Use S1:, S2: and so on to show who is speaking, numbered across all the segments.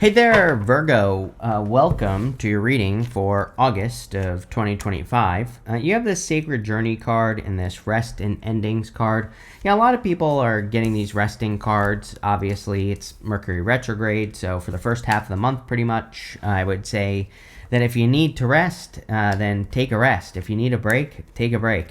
S1: Hey there, Virgo. Welcome to your reading for August of 2025. You have this Sacred Journey card and this Rest and Endings card. Yeah, a lot of people are getting these resting cards. Obviously, it's Mercury retrograde, so for the first half of the month, pretty much, I would say that if you need to rest, then take a rest. If you need a break, take a break.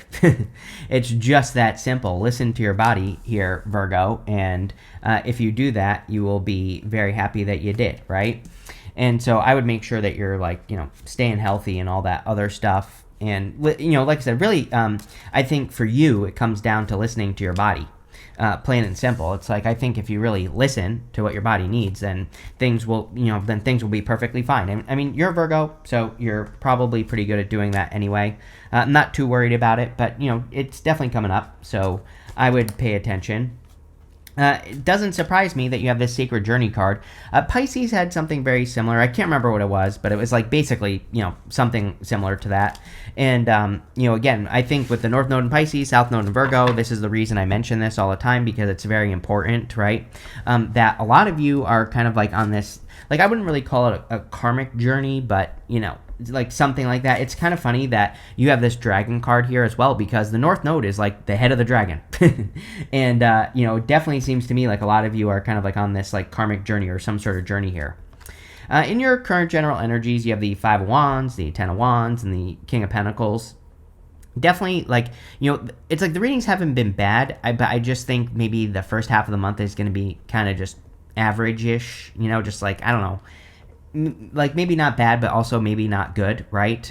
S1: It's just that simple. Listen to your body here, Virgo, and if you do that, you will be very happy that you did, right? And so I would make sure that you're staying healthy and all that other stuff. And like I said, really, I think for you, it comes down to listening to your body. Plain and simple. It's like, I think if you really listen to what your body needs, then things will be perfectly fine. I mean, you're a Virgo, so you're probably pretty good at doing that anyway. I'm not too worried about it, but it's definitely coming up, so I would pay attention. It doesn't surprise me that you have this Sacred Journey card. Pisces had something very similar. I can't remember what it was, but it was like basically, something similar to that. And, again, I think with the North Node in Pisces, South Node in Virgo, this is the reason I mention this all the time because it's very important, right? That a lot of you are kind of like on this, like I wouldn't really call it a karmic journey, but, like something like that. It's kind of funny that you have this dragon card here as well because the North Node is like the head of the dragon. And, it definitely seems to me like a lot of you are kind of like on this like karmic journey or some sort of journey here. In your current general energies, you have the Five of Wands, the Ten of Wands, and the King of Pentacles. Definitely, it's like the readings haven't been bad, but I just think maybe the first half of the month is going to be kind of just average-ish, just like, I don't know, like maybe not bad, but also maybe not good, right?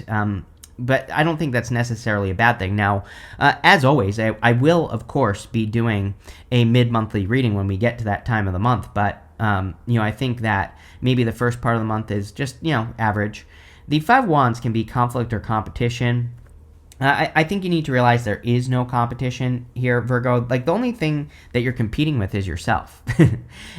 S1: But I don't think that's necessarily a bad thing. Now, as always, I will, of course, be doing a mid-monthly reading when we get to that time of the month, but, I think that maybe the first part of the month is just, average. The Five of Wands can be conflict or competition. I think you need to realize there is no competition here, Virgo. Like, the only thing that you're competing with is yourself.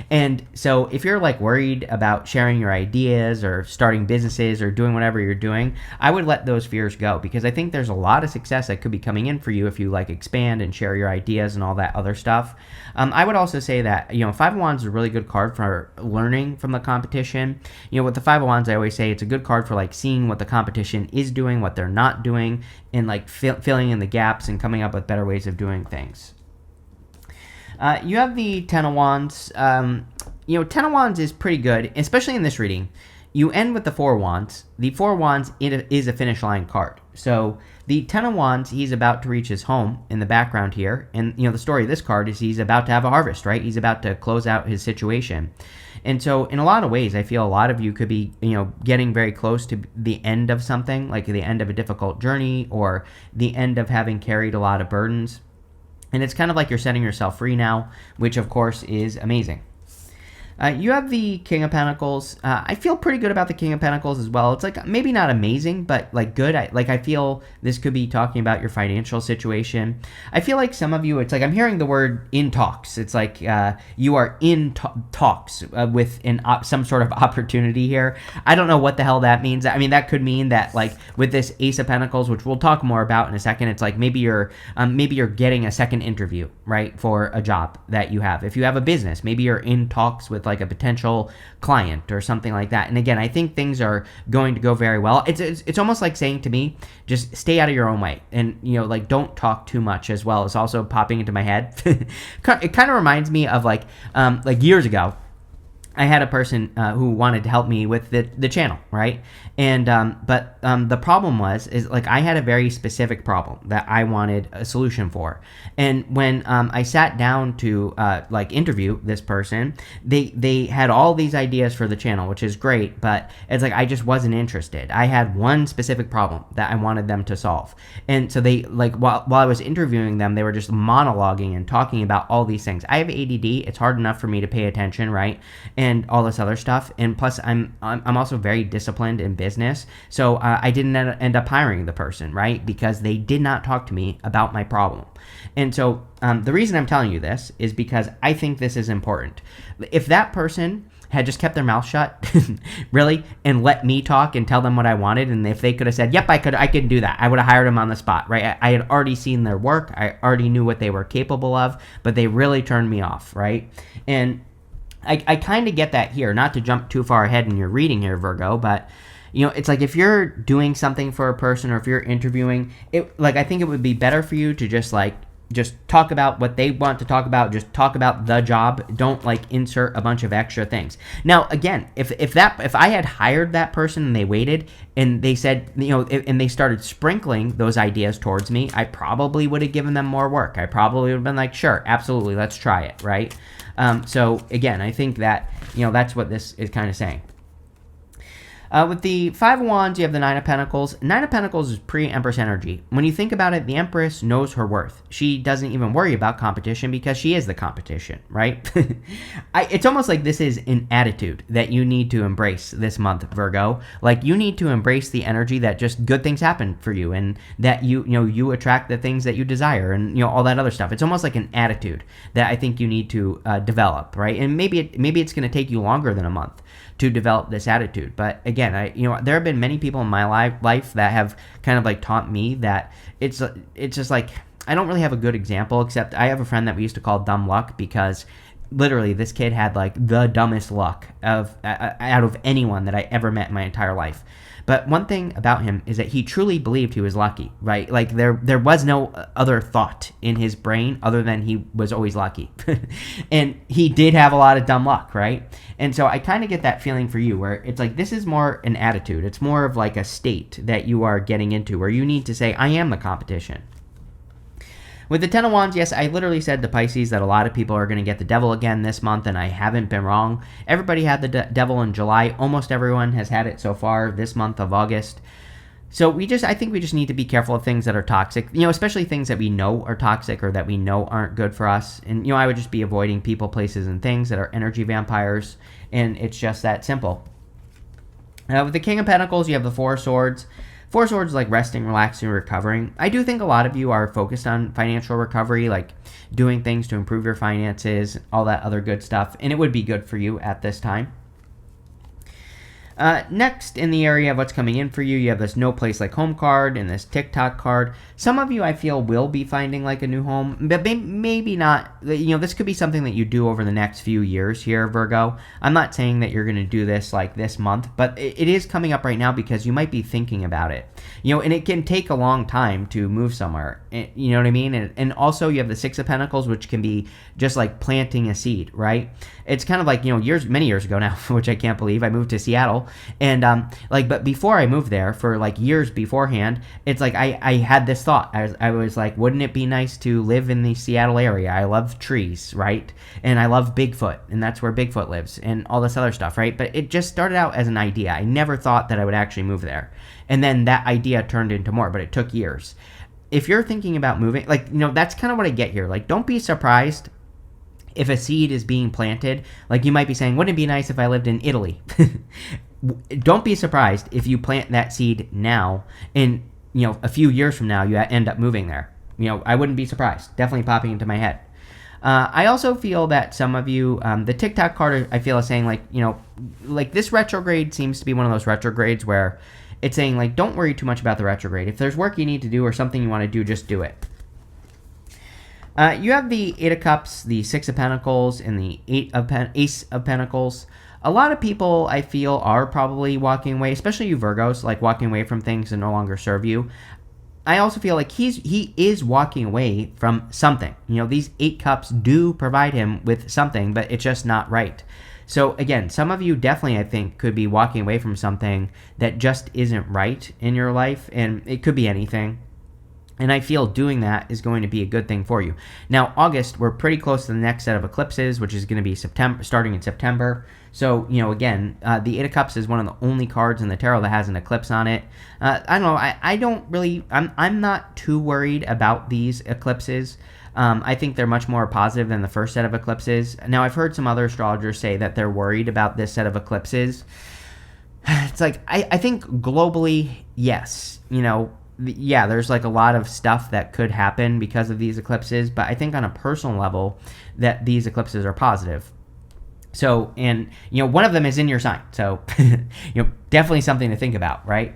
S1: And so if you're, worried about sharing your ideas or starting businesses or doing whatever you're doing, I would let those fears go because I think there's a lot of success that could be coming in for you if you, expand and share your ideas and all that other stuff. I would also say that, Five of Wands is a really good card for learning from the competition. With the Five of Wands, I always say it's a good card for, seeing what the competition is doing, what they're not doing, and filling in the gaps and coming up with better ways of doing things. You have the Ten of Wands. Ten of Wands is pretty good, especially in this reading. You end with the Four of Wands. The Four of Wands is a finish line card. So the Ten of Wands, he's about to reach his home in the background here. And, the story of this card is he's about to have a harvest, right? He's about to close out his situation. And so in a lot of ways, I feel a lot of you could be, getting very close to the end of something, like the end of a difficult journey or the end of having carried a lot of burdens. And it's kind of like you're setting yourself free now, which of course is amazing. You have the King of Pentacles. I feel pretty good about the King of Pentacles as well. It's maybe not amazing, but good. I feel this could be talking about your financial situation. I feel like some of you, it's I'm hearing the word in talks. It's you are in talks with some sort of opportunity here. I don't know what the hell that means. I mean, that could mean that with this Ace of Pentacles, which we'll talk more about in a second, it's maybe you're getting a second interview, right, for a job that you have. If you have a business, maybe you're in talks with a potential client or something like that. And again, I think things are going to go very well. It's almost like saying to me, just stay out of your own way and don't talk too much as well. It's also popping into my head. It kind of reminds me of years ago. I had a person who wanted to help me with the channel, right? And but the problem is I had a very specific problem that I wanted a solution for. And when I sat down to interview this person, they had all these ideas for the channel, which is great, but it's I just wasn't interested. I had one specific problem that I wanted them to solve. And so they while I was interviewing them, they were just monologuing and talking about all these things. I have ADD. It's hard enough for me to pay attention, right? And all this other stuff, and plus I'm also very disciplined in business, so I didn't end up hiring the person, right? Because they did not talk to me about my problem. And so the reason I'm telling you this is because I think this is important. If that person had just kept their mouth shut, really, and let me talk and tell them what I wanted, and if they could have said, yep, I could do that, I would have hired them on the spot, right? I had already seen their work, I already knew what they were capable of, but they really turned me off, right? And I kind of get that here, not to jump too far ahead in your reading here, Virgo, but it's like if you're doing something for a person or if you're interviewing, I think it would be better for you to just talk about what they want to talk about, just talk about the job. Don't insert a bunch of extra things. Now, again, if I had hired that person and they waited and they said, and they started sprinkling those ideas towards me, I probably would have given them more work. I probably would have been like, sure, absolutely, let's try it, right? So again, I think that, that's what this is kind of saying. With the Five of Wands, you have the Nine of Pentacles. Nine of Pentacles is pre-Empress energy. When you think about it, the Empress knows her worth. She doesn't even worry about competition because she is the competition, right? It's almost like this is an attitude that you need to embrace this month, Virgo. You need to embrace the energy that just good things happen for you and that you attract the things that you desire and all that other stuff. It's almost like an attitude that I think you need to develop, right? And maybe it's going to take you longer than a month to develop this attitude. But again, there have been many people in my life that have kind of taught me that it's just I don't really have a good example, except I have a friend that we used to call Dumb Luck because literally this kid had the dumbest luck out of anyone that I ever met in my entire life. But one thing about him is that he truly believed he was lucky, right? There was no other thought in his brain other than he was always lucky. And he did have a lot of dumb luck, right? And so I kind of get that feeling for you where it's this is more an attitude. It's more of a state that you are getting into where you need to say, I am the competition. With the Ten of Wands, yes, I literally said to Pisces that a lot of people are going to get the Devil again this month, and I haven't been wrong. Everybody had the Devil in July. Almost everyone has had it so far this month of August. So I think we just need to be careful of things that are toxic, especially things that we know are toxic or that we know aren't good for us. And, I would just be avoiding people, places, and things that are energy vampires, and it's just that simple. With the King of Pentacles, you have the Four of Swords. Four of Swords is resting, relaxing, recovering. I do think a lot of you are focused on financial recovery, doing things to improve your finances, all that other good stuff, and it would be good for you at this time. Next, in the area of what's coming in for you, you have this No Place Like Home card and this TikTok card. Some of you, I feel, will be finding a new home, but maybe not. This could be something that you do over the next few years here, Virgo. I'm not saying that you're going to do this this month, but it is coming up right now because you might be thinking about it. And it can take a long time to move somewhere. You know what I mean? And also, you have the Six of Pentacles, which can be just planting a seed, right? It's kind of many years ago now, which I can't believe. I moved to Seattle, and but before I moved there, for years beforehand, it's I had this thought. I was wouldn't it be nice to live in the Seattle area? I love trees, right? And I love Bigfoot, and that's where Bigfoot lives, and all this other stuff, right? But it just started out as an idea. I never thought that I would actually move there, and then that idea turned into more, but it took years. If you're thinking about moving, that's kind of what I get here. Don't be surprised if a seed is being planted. You might be saying, wouldn't it be nice if I lived in Italy? Don't be surprised if you plant that seed now and, a few years from now, you end up moving there. I wouldn't be surprised. Definitely popping into my head. I also feel that some of you, the TikTok card, I feel is saying, this retrograde seems to be one of those retrogrades where it's saying, don't worry too much about the retrograde. If there's work you need to do or something you want to do, just do it. You have the Eight of Cups, the Six of Pentacles, and the Ace of Pentacles. A lot of people, I feel, are probably walking away, especially you Virgos, walking away from things that no longer serve you. I also feel he is walking away from something. These Eight Cups do provide him with something, but it's just not right. So again, some of you definitely, I think, could be walking away from something that just isn't right in your life, and it could be anything. And I feel doing that is going to be a good thing for you. Now, August, we're pretty close to the next set of eclipses, which is going to be starting in September. So, again, the Eight of Cups is one of the only cards in the tarot that has an eclipse on it. I don't know. I'm not too worried about these eclipses. I think they're much more positive than the first set of eclipses. Now, I've heard some other astrologers say that they're worried about this set of eclipses. It's I think globally, yes, yeah, there's a lot of stuff that could happen because of these eclipses, but I think on a personal level that these eclipses are positive. So, and one of them is in your sign, so definitely something to think about, right?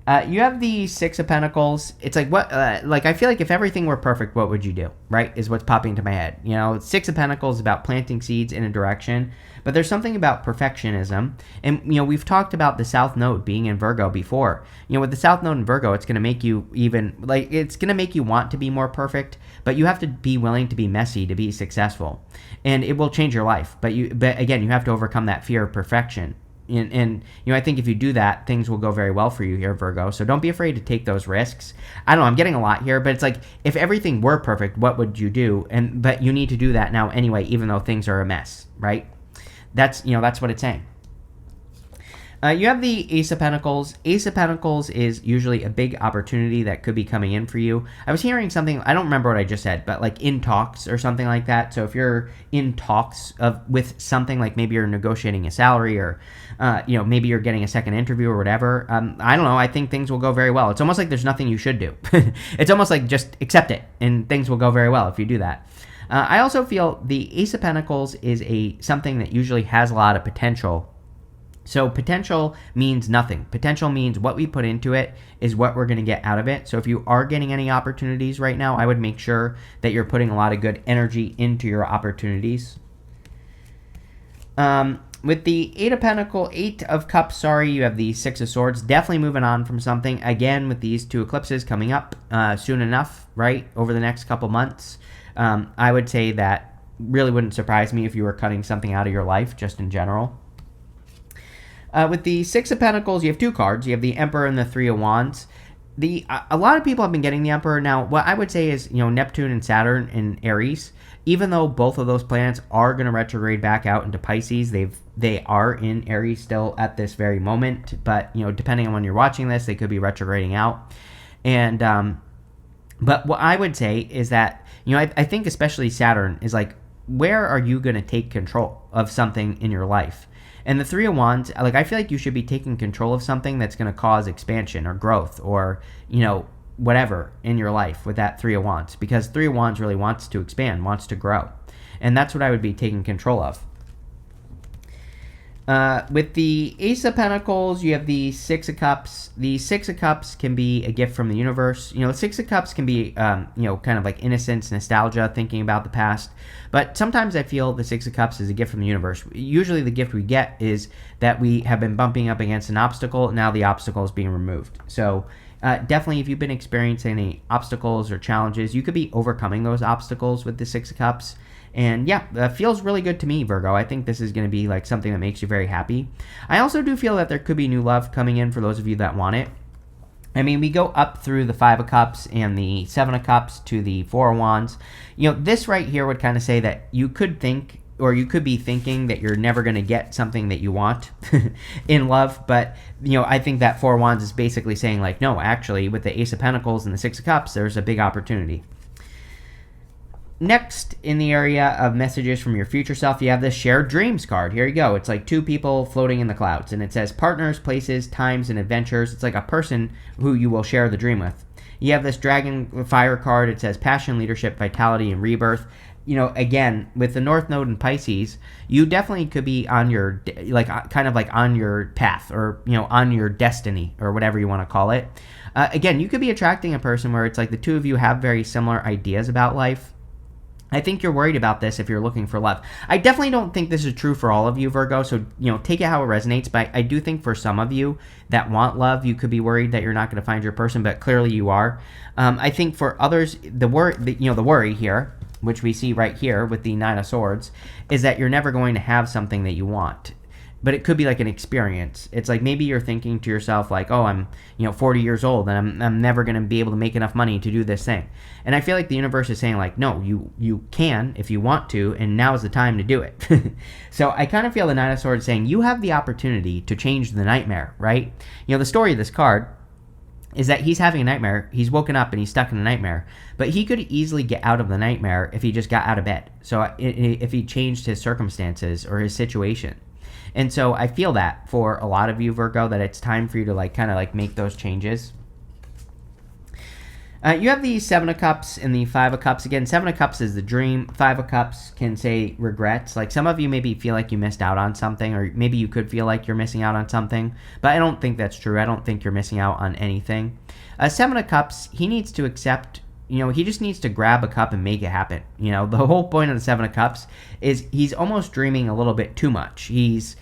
S1: You have the Six of Pentacles. It's like what, like I feel like if everything were perfect, what would you do? Right, is what's popping into my head. You know, Six of Pentacles is about planting seeds in a direction, but there's something about perfectionism, and you know we've talked about the South Node being in Virgo before. You know, with the South Node in Virgo, it's going to make you even like it's going to make you want to be more perfect, but you have to be willing to be messy to be successful, and it will change your life. But again, you have to overcome that fear of perfection. And you know, I think if you do that, things will go very well for you here, Virgo. So don't be afraid to take those risks. I don't know, I'm getting a lot here, but it's like if everything were perfect, what would you do? But you need to do that now anyway, even though things are a mess, right? That's what it's saying. You have the Ace of Pentacles. Ace of Pentacles is usually a big opportunity that could be coming in for you. I was hearing something, I don't remember what I just said, but like in talks or something like that. So if you're in talks with something, like maybe you're negotiating a salary or, you know, maybe you're getting a second interview or whatever. I don't know. I think things will go very well. It's almost like there's nothing you should do. It's almost like just accept it and things will go very well if you do that. I also feel the Ace of Pentacles is something that usually has a lot of potential. So potential means nothing. Potential means what we put into it is what we're going to get out of it. So if you are getting any opportunities right now, I would make sure that you're putting a lot of good energy into your opportunities. With the Eight of Cups, you have the Six of Swords. Definitely moving on from something. Again, with these two eclipses coming up soon enough, right, over the next couple months, I would say that really wouldn't surprise me if you were cutting something out of your life, just in general. With the Six of Pentacles, you have two cards. You have the Emperor and the Three of Wands. A lot of people have been getting the Emperor. Now, what I would say is, you know, Neptune and Saturn in Aries, even though both of those planets are going to retrograde back out into Pisces, they are in Aries still at this very moment. But, you know, depending on when you're watching this, they could be retrograding out. And, but what I would say is that, you know, I think especially Saturn is like, where are you going to take control of something in your life? And the Three of Wands, like I feel like you should be taking control of something that's going to cause expansion or growth or, you know, whatever in your life with that Three of Wands. Because Three of Wands really wants to expand, wants to grow. And that's what I would be taking control of. With the Ace of Pentacles, you have the Six of Cups. The Six of Cups can be a gift from the universe. You know, the Six of Cups can be, you know, kind of like innocence, nostalgia, thinking about the past. But sometimes I feel the Six of Cups is a gift from the universe. Usually the gift we get is that we have been bumping up against an obstacle. Now the obstacle is being removed. So definitely if you've been experiencing any obstacles or challenges, you could be overcoming those obstacles with the Six of Cups. And yeah, that feels really good to me, Virgo. I think this is going to be like something that makes you very happy. I also do feel that there could be new love coming in for those of you that want it. I mean, we go up through the Five of Cups and the Seven of Cups to the Four of Wands. You know, this right here would kind of say that you could think, or you could be thinking that you're never going to get something that you want in love. But, you know, I think that Four of Wands is basically saying like, no, actually, with the Ace of Pentacles and the Six of Cups, there's a big opportunity. Next, in the area of messages from your future self, you have this Shared Dreams card. Here you go. It's like two people floating in the clouds. And it says partners, places, times, and adventures. It's like a person who you will share the dream with. You have this Dragon Fire card. It says passion, leadership, vitality, and rebirth. You know, again, with the North Node in Pisces, you definitely could be on your, like, kind of like on your path or, you know, on your destiny or whatever you want to call it. Again, you could be attracting a person where it's like the two of you have very similar ideas about life. I think you're worried about this if you're looking for love. I definitely don't think this is true for all of you, Virgo, so, you know, take it how it resonates, but I do think for some of you that want love, you could be worried that you're not going to find your person, but clearly you are. I think for others, the worry here, which we see right here with the Nine of Swords, is that you're never going to have something that you want. But it could be like an experience. It's like maybe you're thinking to yourself like, oh, I'm 40 years old and I'm never going to be able to make enough money to do this thing. And I feel like the universe is saying like, no, you can if you want to, and now is the time to do it. So I kind of feel the Nine of Swords saying you have the opportunity to change the nightmare, right? You know, the story of this card is that he's having a nightmare. He's woken up and he's stuck in a nightmare. But he could easily get out of the nightmare if he just got out of bed. So if he changed his circumstances or his situation. And so I feel that for a lot of you, Virgo, that it's time for you to like kind of like make those changes. You have the Seven of Cups and the Five of Cups. Again, Seven of Cups is the dream. Five of Cups can say regrets. Like some of you maybe feel like you missed out on something, or maybe you could feel like you're missing out on something, but I don't think that's true. I don't think you're missing out on anything. Seven of Cups, he needs to accept, he just needs to grab a cup and make it happen. The whole point of the Seven of Cups is he's almost dreaming a little bit too much. He's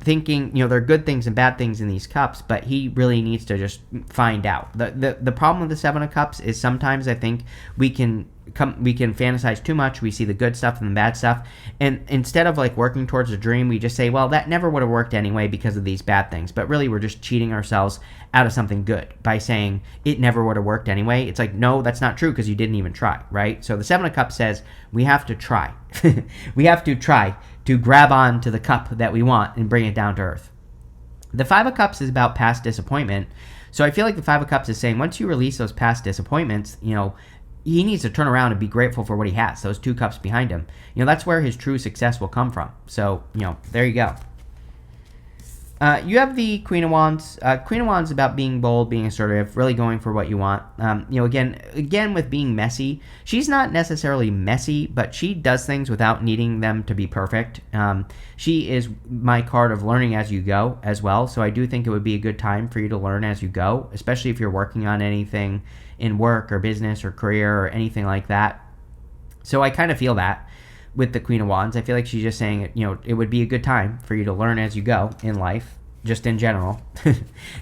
S1: thinking, there are good things and bad things in these cups, but he really needs to just find out. The problem with the Seven of Cups is sometimes I think we can fantasize too much. We see the good stuff and the bad stuff, and instead of like working towards a dream, we just say, well, that never would have worked anyway because of these bad things. But really, we're just cheating ourselves out of something good by saying it never would have worked anyway. It's like, no, that's not true because you didn't even try, right? So the Seven of Cups says we have to try. We have to try to grab on to the cup that we want and bring it down to earth. The Five of Cups is about past disappointment. So I feel like the Five of Cups is saying once you release those past disappointments, he needs to turn around and be grateful for what he has, those two cups behind him. That's where his true success will come from. So, there you go. You have the Queen of Wands. Queen of Wands is about being bold, being assertive, really going for what you want. Again, with being messy, she's not necessarily messy, but she does things without needing them to be perfect. She is my card of learning as you go as well. So I do think it would be a good time for you to learn as you go, especially if you're working on anything in work or business or career or anything like that. So I kind of feel that with the Queen of Wands. I feel like she's just saying, it would be a good time for you to learn as you go in life, just in general.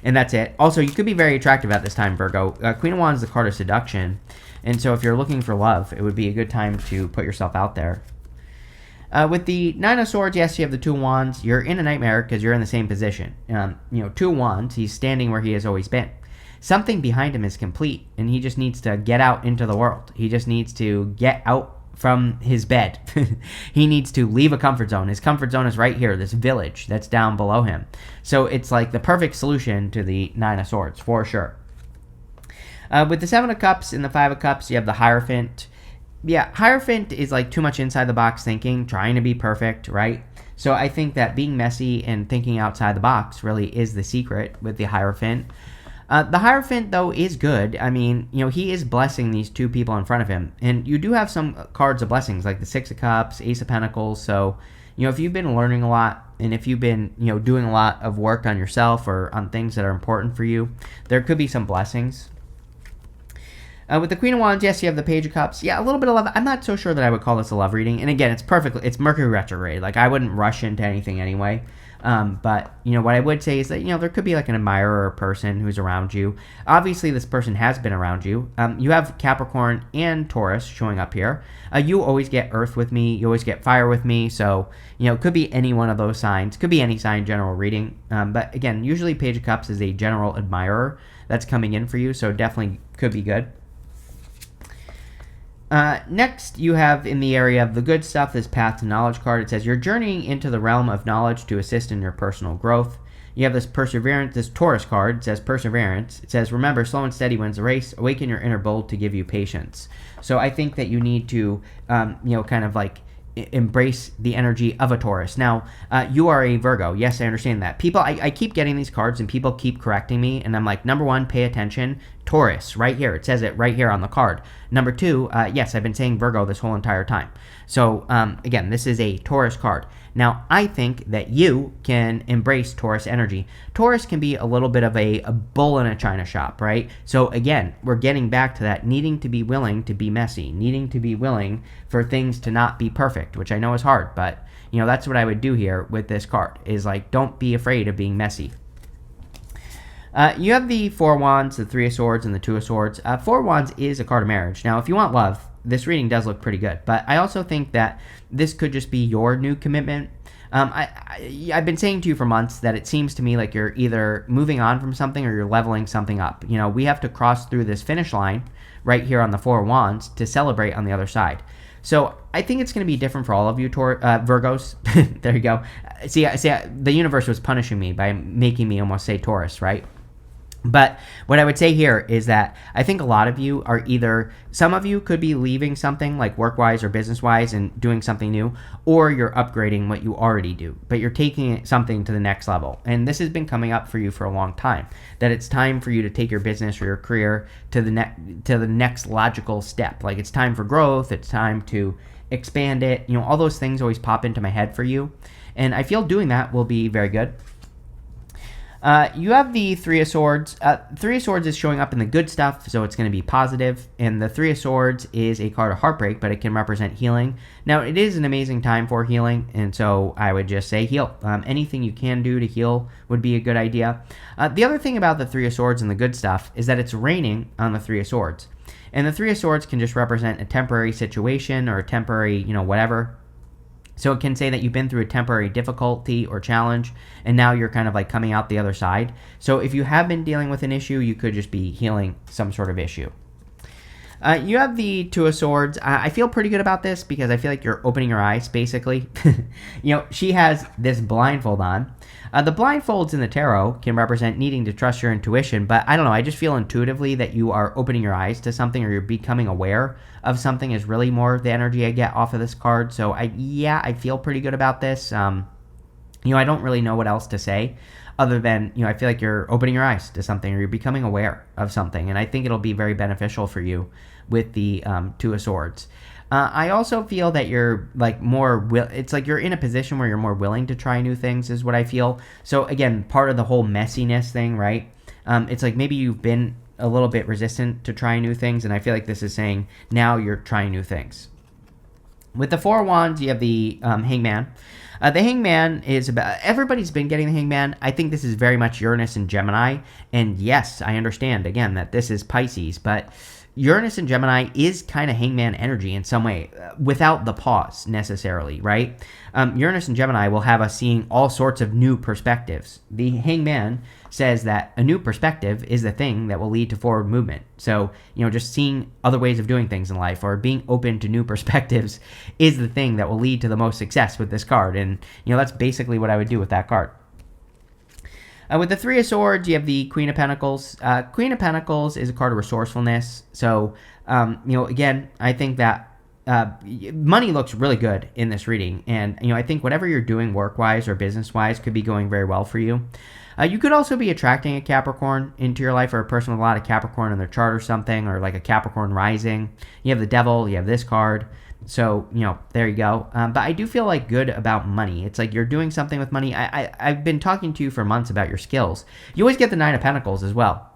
S1: And that's it. Also, you could be very attractive at this time, Virgo. Queen of Wands is the card of seduction. And so if you're looking for love, it would be a good time to put yourself out there. With the Nine of Swords, yes, you have the Two of Wands. You're in a nightmare because you're in the same position. Two of Wands, he's standing where he has always been. Something behind him is complete, and he just needs to get out into the world. He just needs to get out from his bed. He needs to leave a comfort zone. His comfort zone is right here, this village that's down below him. So it's like the perfect solution to the Nine of Swords, for sure. With the Seven of Cups and the Five of Cups, you have the Hierophant. Yeah, Hierophant is like too much inside the box thinking, trying to be perfect, right? So I think that being messy and thinking outside the box really is the secret with the Hierophant. The Hierophant, though, is good. I mean, he is blessing these two people in front of him. And you do have some cards of blessings, like the Six of Cups, Ace of Pentacles. So, if you've been learning a lot, and if you've been, doing a lot of work on yourself or on things that are important for you, there could be some blessings. With the Queen of Wands, yes, you have the Page of Cups. Yeah, a little bit of love. I'm not so sure that I would call this a love reading. And again, it's Mercury retrograde. Like, I wouldn't rush into anything anyway. But, what I would say is that, there could be like an admirer or person who's around you. Obviously, this person has been around you. You have Capricorn and Taurus showing up here. You always get Earth with me. You always get Fire with me. So, it could be any one of those signs. Could be any sign, general reading. But again, usually Page of Cups is a general admirer that's coming in for you. So definitely could be good. Next, you have in the area of the good stuff, this Path to Knowledge card. It says, you're journeying into the realm of knowledge to assist in your personal growth. You have this Perseverance, this Taurus card. It says Perseverance. It says, remember, slow and steady wins the race. Awaken your inner bold to give you patience. So I think that you need to, kind of like embrace the energy of a Taurus. Now, you are a Virgo. Yes, I understand that. People, I keep getting these cards and people keep correcting me. And I'm like, number one, pay attention. Taurus, right here. It says it right here on the card. Number two, yes, I've been saying Virgo this whole entire time. So, again, this is a Taurus card. Now, I think that you can embrace Taurus energy. Taurus can be a little bit of a bull in a china shop, right? So, again, we're getting back to that needing to be willing to be messy, needing to be willing for things to not be perfect, which I know is hard, but, that's what I would do here with this card, is like, don't be afraid of being messy. You have the Four of Wands, the Three of Swords, and the Two of Swords. Four of Wands is a card of marriage. Now, if you want love, this reading does look pretty good. But I also think that this could just be your new commitment. I've been saying to you for months that it seems to me like you're either moving on from something or you're leveling something up. We have to cross through this finish line right here on the Four of Wands to celebrate on the other side. So I think it's going to be different for all of you, Virgos. There you go. See, the universe was punishing me by making me almost say Taurus, right? But what I would say here is that I think a lot of you are either, some of you could be leaving something like work-wise or business-wise and doing something new, or you're upgrading what you already do, but you're taking something to the next level. And this has been coming up for you for a long time, that it's time for you to take your business or your career to the next logical step. Like it's time for growth, it's time to expand it. You know, all those things always pop into my head for you. And I feel doing that will be very good. You have the Three of Swords. Three of Swords is showing up in the good stuff, so it's going to be positive. And the Three of Swords is a card of heartbreak, but it can represent healing. Now, it is an amazing time for healing, and so I would just say heal. Anything you can do to heal would be a good idea. The other thing about the Three of Swords and the good stuff is that it's raining on the Three of Swords. And the Three of Swords can just represent a temporary situation or a temporary, whatever. So it can say that you've been through a temporary difficulty or challenge, and now you're kind of like coming out the other side. So if you have been dealing with an issue, you could just be healing some sort of issue. You have the Two of Swords. I feel pretty good about this because I feel like you're opening your eyes, basically. She has this blindfold on. The blindfolds in the tarot can represent needing to trust your intuition, but I don't know. I just feel intuitively that you are opening your eyes to something or you're becoming aware of something is really more the energy I get off of this card. So I feel pretty good about this. I don't really know what else to say other than, I feel like you're opening your eyes to something or you're becoming aware of something. And I think it'll be very beneficial for you with the Two of Swords. I also feel that you're like it's like you're in a position where you're more willing to try new things is what I feel. So again, part of the whole messiness thing, right? It's like maybe you've been a little bit resistant to trying new things, and I feel like this is saying now you're trying new things. With the Four of Wands, you have the Hangman. The Hangman is about, everybody's been getting the Hangman. I think this is very much Uranus and Gemini. And yes, I understand, again, that this is Pisces, but Uranus and Gemini is kind of Hangman energy in some way, without the pause necessarily, right? Uranus and Gemini will have us seeing all sorts of new perspectives. The Hangman says that a new perspective is the thing that will lead to forward movement. So, just seeing other ways of doing things in life or being open to new perspectives is the thing that will lead to the most success with this card. And, that's basically what I would do with that card. With the Three of Swords, you have the Queen of Pentacles. Queen of Pentacles is a card of resourcefulness. So, again, I think that money looks really good in this reading. And, I think whatever you're doing work-wise or business-wise could be going very well for you. You could also be attracting a Capricorn into your life, or a person with a lot of Capricorn in their chart or something, or like a Capricorn rising. You have the Devil, you have this card. So, there you go. But I do feel like good about money. It's like you're doing something with money. I've been talking to you for months about your skills. You always get the Nine of Pentacles as well.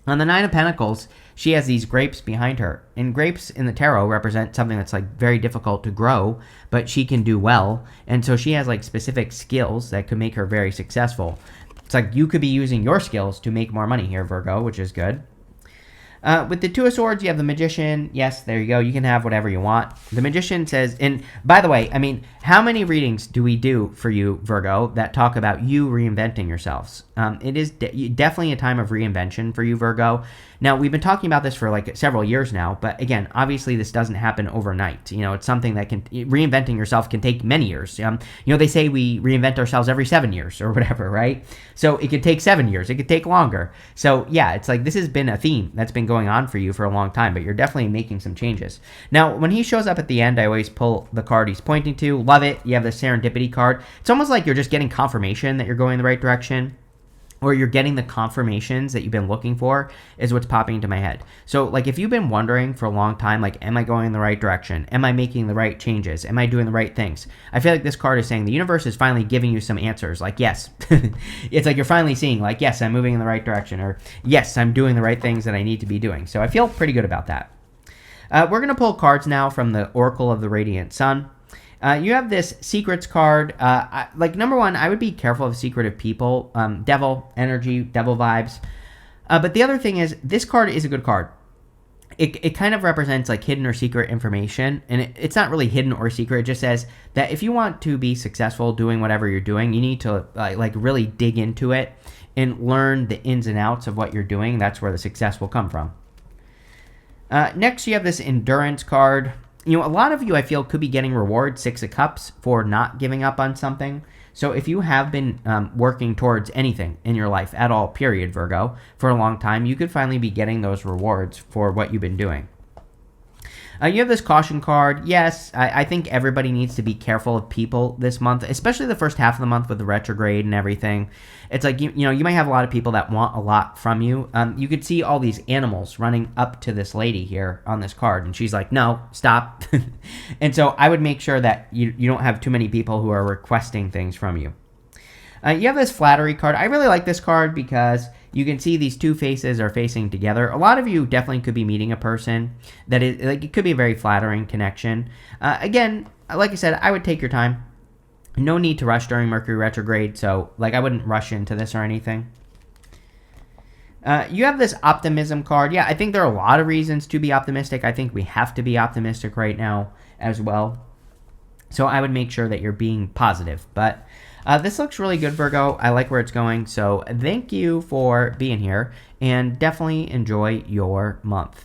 S1: On the Nine of Pentacles, she has these grapes behind her. And grapes in the tarot represent something that's like very difficult to grow, but she can do well. And so she has like specific skills that could make her very successful. It's like you could be using your skills to make more money here, Virgo, which is good. With the Two of Swords, you have the Magician. Yes, there you go. You can have whatever you want. The Magician says, and by the way, how many readings do we do for you, Virgo, that talk about you reinventing yourselves? It is definitely a time of reinvention for you, Virgo. Now, we've been talking about this for like several years now, but again, obviously this doesn't happen overnight. It's something that reinventing yourself can take many years. They say we reinvent ourselves every 7 years or whatever, right? So it could take 7 years. It could take longer. So yeah, it's like this has been a theme that's been going on for you for a long time, but you're definitely making some changes. Now, when he shows up at the end, I always pull the card he's pointing to. Love it. You have the Serendipity card. It's almost like you're just getting confirmation that you're going in the right direction, or you're getting the confirmations that you've been looking for, is what's popping into my head. So like if you've been wondering for a long time, like, am I going in the right direction? Am I making the right changes? Am I doing the right things? I feel like this card is saying the universe is finally giving you some answers. Like, yes, it's like you're finally seeing like, yes, I'm moving in the right direction, or yes, I'm doing the right things that I need to be doing. So I feel pretty good about that. We're going to pull cards now from the Oracle of the Radiant Sun. You have this secrets card. Number one, I would be careful of secretive people. Devil energy, devil vibes. But the other thing is, this card is a good card. It kind of represents like hidden or secret information. And it's not really hidden or secret. It just says that if you want to be successful doing whatever you're doing, you need to really dig into it and learn the ins and outs of what you're doing. That's where the success will come from. Next, you have this endurance card. A lot of you, I feel, could be getting reward, Six of Cups, for not giving up on something. So if you have been working towards anything in your life at all, period, Virgo, for a long time, you could finally be getting those rewards for what you've been doing. You have this caution card. Yes, I think everybody needs to be careful of people this month, especially the first half of the month with the retrograde and everything. It's like, you know, you might have a lot of people that want a lot from you. You could see all these animals running up to this lady here on this card, and she's like, no, stop. And so I would make sure that you don't have too many people who are requesting things from you. You have this flattery card. I really like this card because you can see these two faces are facing together. A lot of you definitely could be meeting a person that is, like, it could be a very flattering connection. Again, like I said, I would take your time. No need to rush during Mercury retrograde, so like I wouldn't rush into this or anything. You have this optimism card. Yeah, I think there are a lot of reasons to be optimistic. I think we have to be optimistic right now as well. So I would make sure that you're being positive. But this looks really good, Virgo. I like where it's going. So thank you for being here, and definitely enjoy your month.